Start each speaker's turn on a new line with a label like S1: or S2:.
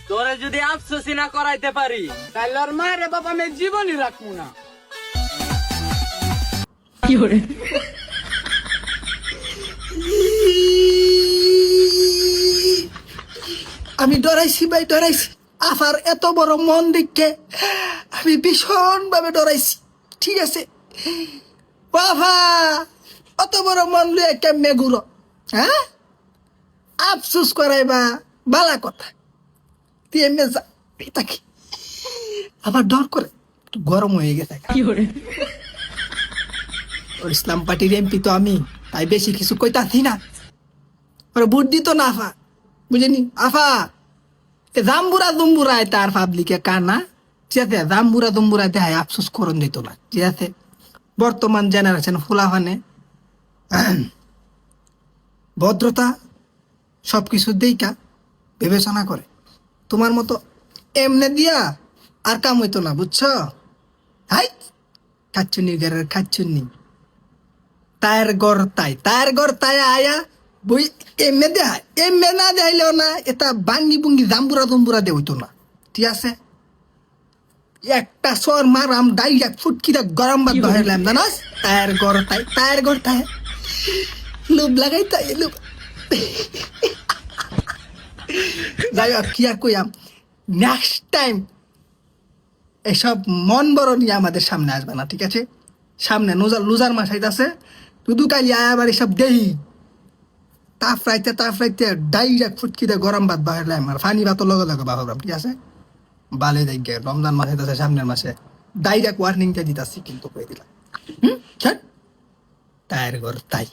S1: তোরে যদি আফসোসই না করাইতে পারি তাহলে ওর মায়ের বাবা আমি জীবনই রাখবো না।
S2: আমি ডরাইছি ভাই, ডরাইছি। আফার এত বড় মন দেখে আমি ভীষণ ভাবে ডরাইছি। ঠিক আছে বাবা, অত বড় মন লুয়ে কেমনে ঘুরো? হ্যাঁ, আফসোস করাইবা বালা কথা। তুই এমনি যা তাকে আবার ডর করে একটু গরম হয়ে গেছে। ওর ইসলাম পার্টির এমপি তো আমি, তাই বেশি কিছু কইতাছি না। ওরা ভোট দিত না আফা, বুঝেনি? আফা জাম্বুরা দুম্বুরায় তার পাবলিকে কানা, ঠিক আছে? জাম্বুরা দুম্বুরায় দেখায় আফসোস করন দিত না, ঠিক আছে? বর্তমান জেনারেশন ফুলাফানে ভদ্রতা সবকিছু দেইকা বিবেচনা করে। তোমার মতো এমনে দিয়া আর কাম হইতো না, বুঝছো? হাই খাচ্ছুনি ঘরের খাচ্ছুনি, তায়ের গড় তাই আয়া বই এমনে দেয়। এমনে না দেখাইলেও না, এটা বাঙ্গি বুঙ্গি জাম্বুরা জম্বুরা দে হইতো না, ঠিক আছে? একটা সর মারাম ডাইরেক্ট ফুটকিটা গরম ভাত ধরাইলাম, জানাস? তায়ের গড় তাই লোভ লাগাই, তাই লোভ। যাই হোক, কি আর কইয়াম, নেক্সট টাইম এসব মন বড় নিয়ে আমাদের সামনে আসবে না, ঠিক আছে? সামনে লুজার মাসাইত আছে, শুধু কালি আবার এসব দেহি তাপ রাইতে ডাইরেক্ট ফুটকিতে গরম ভাত বাহারলাম আর ফানি ভাতও লগে লগে বাহারাম, ঠিক আছে? বালে যাই গে, রমজান মাসে আছে, সামনের মাসে ডাইরেক্ট ওয়ার্নিংটা দিতাছি কিন্তু কই দিলাম। তায়ের ঘর তাই।